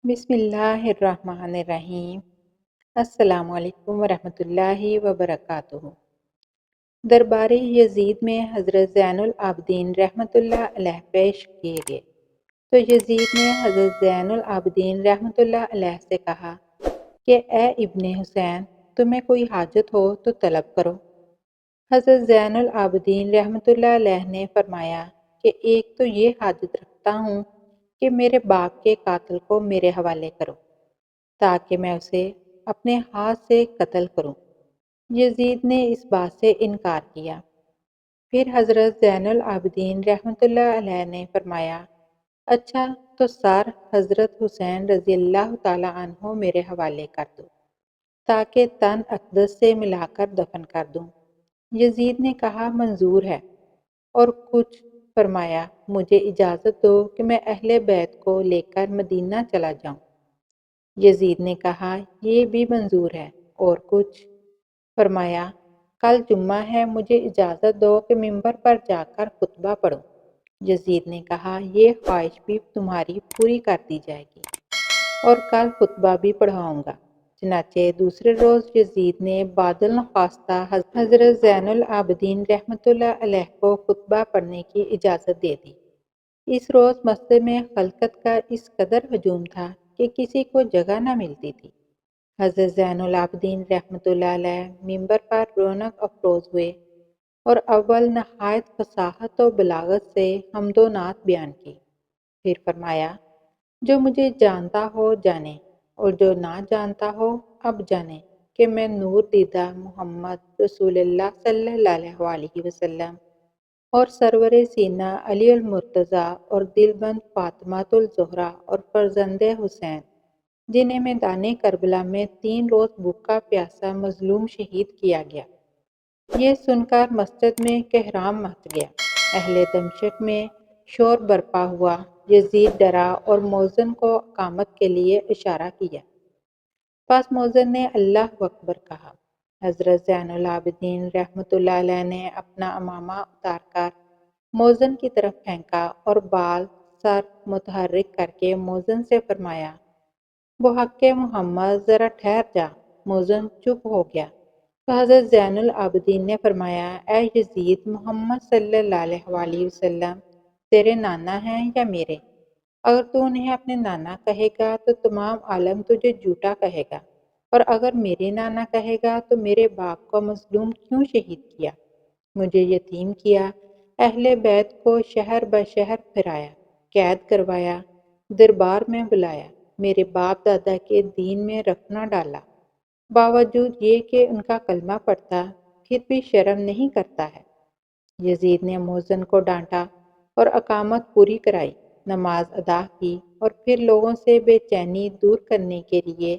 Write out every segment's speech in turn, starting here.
بسم اللہ الرحمن الرحیم۔ السلام علیکم ورحمۃ اللہ وبرکاتہ۔ دربار یزید میں حضرت زین العابدین رحمۃ اللہ علیہ پیش کیے گئے تو یزید نے حضرت زین العابدین رحمۃ اللہ علیہ سے کہا کہ اے ابن حسین، تمہیں کوئی حاجت ہو تو طلب کرو۔ حضرت زین العابدین رحمۃ اللہ علیہ نے فرمایا کہ ایک تو یہ حاجت رکھتا ہوں کہ میرے باپ کے قاتل کو میرے حوالے کرو تاکہ میں اسے اپنے ہاتھ سے قتل کروں۔ یزید نے اس بات سے انکار کیا۔ پھر حضرت زین العابدین رحمۃ اللہ علیہ نے فرمایا، اچھا تو سار حضرت حسین رضی اللہ تعالیٰ عنہ میرے حوالے کر دو تاکہ تن اقدس سے ملا کر دفن کر دوں۔ یزید نے کہا منظور ہے، اور کچھ فرمایا مجھے اجازت دو کہ میں اہل بیت کو لے کر مدینہ چلا جاؤں۔ یزید نے کہا یہ بھی منظور ہے، اور کچھ فرمایا کل جمعہ ہے، مجھے اجازت دو کہ ممبر پر جا کر خطبہ پڑھوں۔ یزید نے کہا یہ خواہش بھی تمہاری پوری کر دی جائے گی، اور کل خطبہ بھی پڑھواؤں گا۔ چنانچہ دوسرے روز یزید نے بعد النخواستہ حضرت زین العابدین رحمۃ اللہ علیہ کو خطبہ پڑھنے کی اجازت دے دی۔ اس روز مسجد میں خلقت کا اس قدر ہجوم تھا کہ کسی کو جگہ نہ ملتی تھی۔ حضرت زین العابدین رحمۃ اللہ علیہ ممبر پر رونق افروز ہوئے اور اول نہایت فصاحت و بلاغت سے حمد و نعت بیان کی۔ پھر فرمایا جو مجھے جانتا ہو جانے، اور جو نہ جانتا ہو اب جانے کہ میں نور دیدہ محمد رسول اللہ صلی اللہ علیہ وسلم اور سرور سینہ علی المرتضیٰ اور دل بند فاطمہ الزہرا اور فرزند حسین، جنہیں میدان کربلا میں 3 روز بھوکا پیاسا مظلوم شہید کیا گیا۔ یہ سن کر مسجد میں کہرام مچ گیا، اہل دمشق میں شور برپا ہوا۔ یزید ڈرا اور مؤذن کو اقامت کے لیے اشارہ کیا۔ پس مؤذن نے اللہ اکبر کہا۔ حضرت زین العابدین رحمۃ اللہ علیہ نے اپنا عمامہ اتار کر مؤذن کی طرف پھینکا اور بال سر متحرک کر کے مؤذن سے فرمایا، بحق محمد ذرا ٹھہر جا۔ مؤذن چپ ہو گیا تو حضرت زین العابدین نے فرمایا، اے یزید، محمد صلی اللہ علیہ وسلم تیرے نانا ہیں یا میرے؟ اگر تو انہیں اپنے نانا کہے گا تو تمام عالم تجھے جھوٹا کہے گا، اور اگر میرے نانا کہے گا تو میرے باپ کو مظلوم کیوں شہید کیا، مجھے یتیم کیا، اہل بیت کو شہر بشہر پھرایا، قید کروایا، دربار میں بلایا، میرے باپ دادا کے دین میں رکھنا ڈالا، باوجود یہ کہ ان کا کلمہ پڑھتا پھر بھی شرم نہیں کرتا ہے۔ یزید نے مؤذن کو ڈانٹا اور اقامت پوری کرائی، نماز ادا کی، اور پھر لوگوں سے بے چینی دور کرنے کے لیے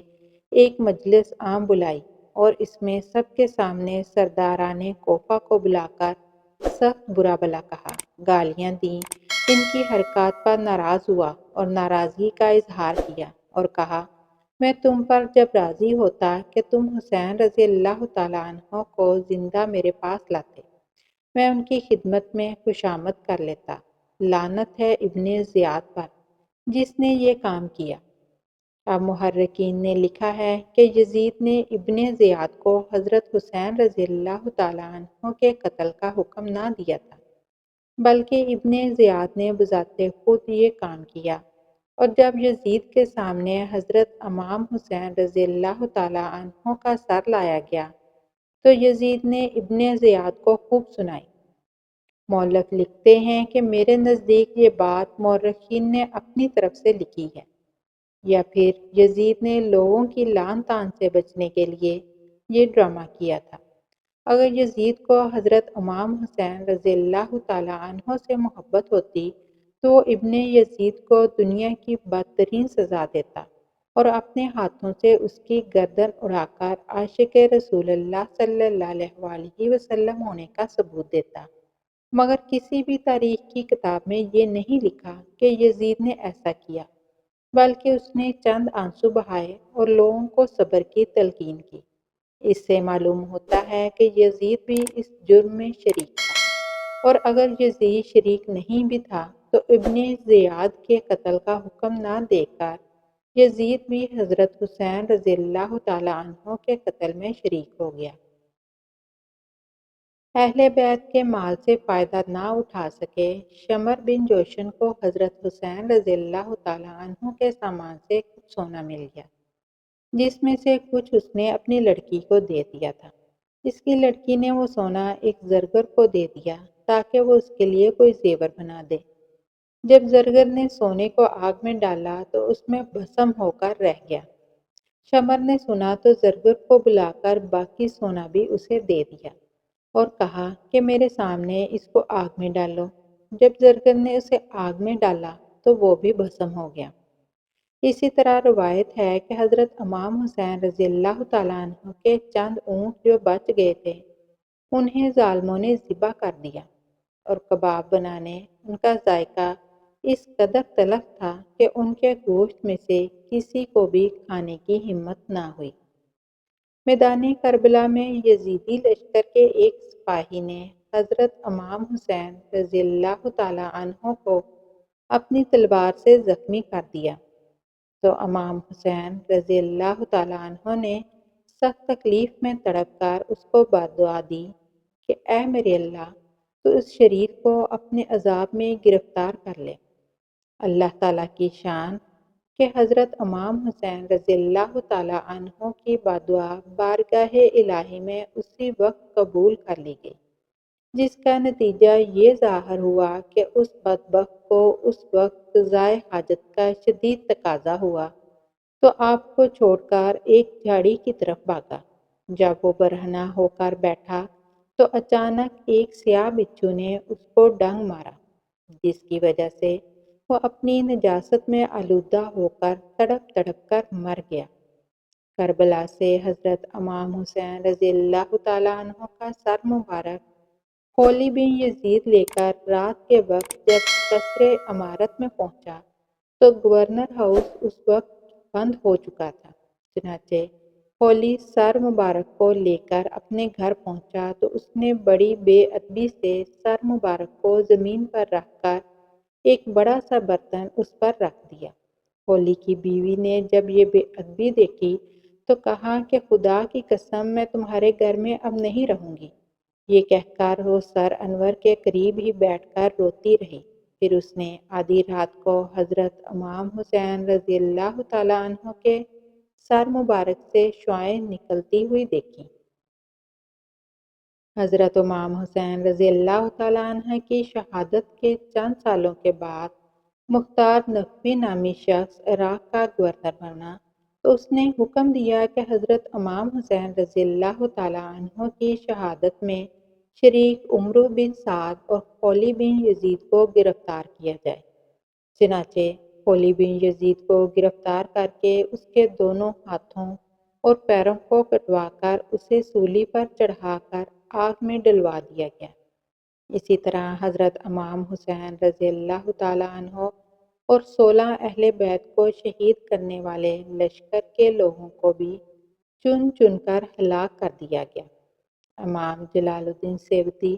ایک مجلس عام بلائی، اور اس میں سب کے سامنے سرداران کوفہ کو بلا کر سخت برا بھلا کہا، گالیاں دیں، ان کی حرکات پر ناراض ہوا اور ناراضگی کا اظہار کیا، اور کہا میں تم پر جب راضی ہوتا کہ تم حسین رضی اللہ تعالیٰ عنہ کو زندہ میرے پاس لاتے، میں ان کی خدمت میں خوشامد کر لیتا۔ لعنت ہے ابن زیاد پر جس نے یہ کام کیا۔ اب محرکین نے لکھا ہے کہ یزید نے ابن زیاد کو حضرت حسین رضی اللہ تعالیٰ عنہ کے قتل کا حکم نہ دیا تھا، بلکہ ابن زیاد نے بذات خود یہ کام کیا، اور جب یزید کے سامنے حضرت امام حسین رضی اللہ تعالیٰ عنہ کا سر لایا گیا تو یزید نے ابن زیاد کو خوب سنائی۔ مؤلف لکھتے ہیں کہ میرے نزدیک یہ بات مورخین نے اپنی طرف سے لکھی ہے، یا پھر یزید نے لوگوں کی لعن طعن سے بچنے کے لیے یہ ڈرامہ کیا تھا۔ اگر یزید کو حضرت امام حسین رضی اللہ تعالیٰ عنہ سے محبت ہوتی تو وہ ابن یزید کو دنیا کی بدترین سزا دیتا اور اپنے ہاتھوں سے اس کی گردن اڑا کر عاشق رسول اللہ صلی اللہ علیہ وسلم ہونے کا ثبوت دیتا، مگر کسی بھی تاریخ کی کتاب میں یہ نہیں لکھا کہ یزید نے ایسا کیا، بلکہ اس نے چند آنسو بہائے اور لوگوں کو صبر کی تلقین کی۔ اس سے معلوم ہوتا ہے کہ یزید بھی اس جرم میں شریک تھا، اور اگر یزید شریک نہیں بھی تھا تو ابن زیاد کے قتل کا حکم نہ دے کر یزید بھی حضرت حسین رضی اللہ تعالیٰ عنہ کے قتل میں شریک ہو گیا۔ اہل بیت کے مال سے فائدہ نہ اٹھا سکے شمر بن جوشن کو حضرت حسین رضی اللہ تعالیٰ عنہ کے سامان سے کچھ سونا مل گیا، جس میں سے کچھ اس نے اپنی لڑکی کو دے دیا تھا۔ اس کی لڑکی نے وہ سونا ایک زرگر کو دے دیا تاکہ وہ اس کے لیے کوئی زیور بنا دے۔ جب زرگر نے سونے کو آگ میں ڈالا تو اس میں بھسم ہو کر رہ گیا۔ شمر نے سنا تو زرگر کو بلا کر باقی سونا بھی اسے دے دیا اور کہا کہ میرے سامنے اس کو آگ میں ڈالو۔ جب زرگر نے اسے آگ میں ڈالا تو وہ بھی بھسم ہو گیا۔ اسی طرح روایت ہے کہ حضرت امام حسین رضی اللہ تعالیٰ عنہ کے چند اونٹ جو بچ گئے تھے انہیں ظالموں نے ذبح کر دیا اور کباب بنانے ان کا ذائقہ اس قدر تلخ تھا کہ ان کے گوشت میں سے کسی کو بھی کھانے کی ہمت نہ ہوئی۔ میدان کربلا میں یزیدی لشکر کے ایک سپاہی نے حضرت امام حسین رضی اللہ تعالیٰ عنہ کو اپنی تلوار سے زخمی کر دیا تو امام حسین رضی اللہ تعالیٰ عنہ نے سخت تکلیف میں تڑپ کر اس کو بددعا دی کہ اے میرے اللہ تو اس شریر کو اپنے عذاب میں گرفتار کر لے۔ اللہ تعالیٰ کی شان کہ حضرت امام حسین رضی اللہ تعالیٰ عنہ کی بددعا بارگاہ الہی میں اسی وقت قبول کر لی گئی، جس کا نتیجہ یہ ظاہر ہوا کہ اس بدبخت کو اس وقت قضائے حاجت کا شدید تقاضا ہوا تو آپ کو چھوڑ کر ایک جھاڑی کی طرف بھاگا۔ جب وہ برہنہ ہو کر بیٹھا تو اچانک ایک سیاہ بچھو نے اس کو ڈنگ مارا، جس کی وجہ سے وہ اپنی نجاست میں آلودہ ہو کر تڑپ تڑپ کر مر گیا۔ کربلا سے حضرت امام حسین رضی اللہ تعالیٰ عنہ کا سر مبارک خولی بن یزید لے کر رات کے وقت جب قصر امارت میں پہنچا تو گورنر ہاؤس اس وقت بند ہو چکا تھا۔ چنانچہ خولی سر مبارک کو لے کر اپنے گھر پہنچا تو اس نے بڑی بے ادبی سے سر مبارک کو زمین پر رکھ کر ایک بڑا سا برتن اس پر رکھ دیا۔ خولی کی بیوی نے جب یہ بے ادبی دیکھی تو کہا کہ خدا کی قسم میں تمہارے گھر میں اب نہیں رہوں گی۔ یہ کہہ کر وہ سر انور کے قریب ہی بیٹھ کر روتی رہی۔ پھر اس نے آدھی رات کو حضرت امام حسین رضی اللہ تعالیٰ عنہ کے سر مبارک سے شعاعیں نکلتی ہوئی دیکھی۔ حضرت امام حسین رضی اللہ تعالیٰ عنہ کی شہادت کے چند سالوں کے بعد مختار نقوی نامی شخص عراق کا گورنر بنا تو اس نے حکم دیا کہ حضرت امام حسین رضی اللہ تعالیٰ عنہ کی شہادت میں شریک عمرو بن سعد اور خولی بن یزید کو گرفتار کیا جائے۔ چنانچہ خولی بن یزید کو گرفتار کر کے اس کے دونوں ہاتھوں اور پیروں کو کٹوا کر اسے سولی پر چڑھا کر آگ میں ڈلوا دیا گیا۔ اسی طرح حضرت امام حسین رضی اللہ تعالیٰ عنہ اور 16 اہل بیت کو شہید کرنے والے لشکر کے لوگوں کو بھی چن چن کر ہلاک کر دیا گیا۔ امام جلال الدین سیوطی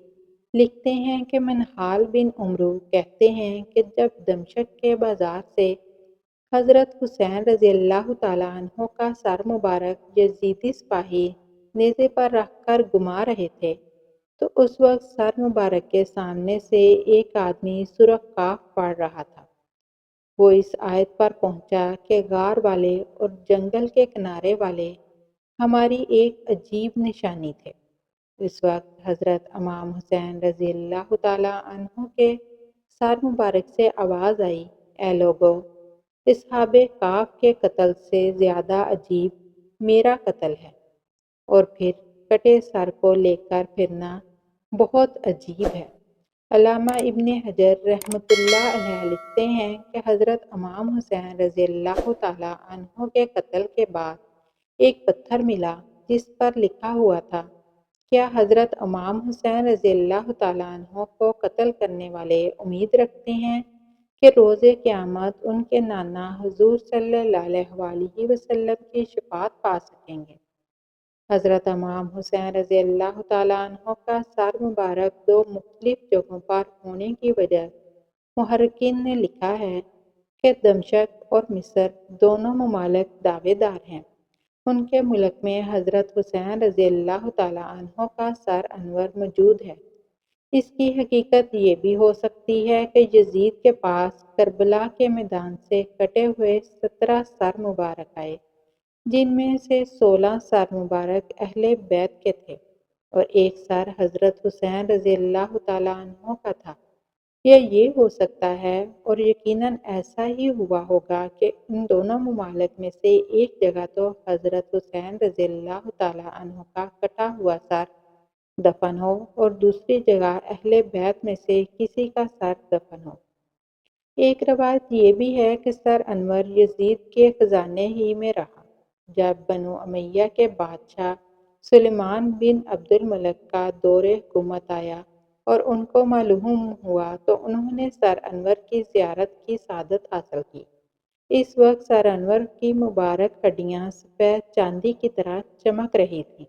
لکھتے ہیں کہ منہال بن عمرو کہتے ہیں کہ جب دمشق کے بازار سے حضرت حسین رضی اللہ تعالیٰ عنہ کا سر مبارک یزیدی سپاہی نیزے پر رکھ کر گما رہے تھے تو اس وقت سر مبارک کے سامنے سے ایک آدمی سورۃ کاف پڑھ رہا تھا۔ وہ اس آیت پر پہنچا کہ غار والے اور جنگل کے کنارے والے ہماری ایک عجیب نشانی تھے۔ اس وقت حضرت امام حسین رضی اللہ تعالیٰ عنہ کے سر مبارک سے آواز آئی، اے لوگو، اصحاب کاف کے قتل سے زیادہ عجیب میرا قتل ہے، اور پھر کٹے سر کو لے کر پھرنا بہت عجیب ہے۔ علامہ ابن حجر رحمۃ اللہ علیہ لکھتے ہیں کہ حضرت امام حسین رضی اللہ تعالیٰ عنہ کے قتل کے بعد ایک پتھر ملا جس پر لکھا ہوا تھا، کیا حضرت امام حسین رضی اللہ تعالیٰ عنہ کو قتل کرنے والے امید رکھتے ہیں کہ روز قیامت ان کے نانا حضور صلی اللہ علیہ وآلہ وسلم کی شفاعت پا سکیں گے؟ حضرت امام حسین رضی اللہ تعالیٰ عنہ کا سر مبارک دو مختلف جگہوں پر ہونے کی وجہ محققین نے لکھا ہے کہ دمشق اور مصر دونوں ممالک دعوے دار ہیں۔ ان کے ملک میں حضرت حسین رضی اللہ تعالیٰ عنہ کا سر انور موجود ہے۔ اس کی حقیقت یہ بھی ہو سکتی ہے کہ یزید کے پاس کربلا کے میدان سے کٹے ہوئے 17 سر مبارک آئے، جن میں سے 16 سر مبارک اہل بیت کے تھے اور ایک سر حضرت حسین رضی اللہ تعالیٰ عنہ کا تھا۔ یا یہ ہو سکتا ہے اور یقیناً ایسا ہی ہوا ہوگا کہ ان دونوں ممالک میں سے ایک جگہ تو حضرت حسین رضی اللہ تعالیٰ عنہ کا کٹا ہوا سر دفن ہو اور دوسری جگہ اہل بیت میں سے کسی کا سر دفن ہو۔ ایک روایت یہ بھی ہے کہ سر انور یزید کے خزانے ہی میں رہا۔ جب بنو امیہ کے بادشاہ سلیمان بن عبد الملک کا دور حکومت آیا اور ان کو معلوم ہوا تو انہوں نے سر انور کی زیارت کی سعادت حاصل کی۔ اس وقت سر انور کی مبارک ہڈیاں سفید چاندی کی طرح چمک رہی تھیں۔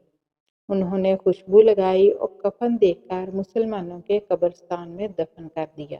انہوں نے خوشبو لگائی اور کفن دے کر مسلمانوں کے قبرستان میں دفن کر دیا۔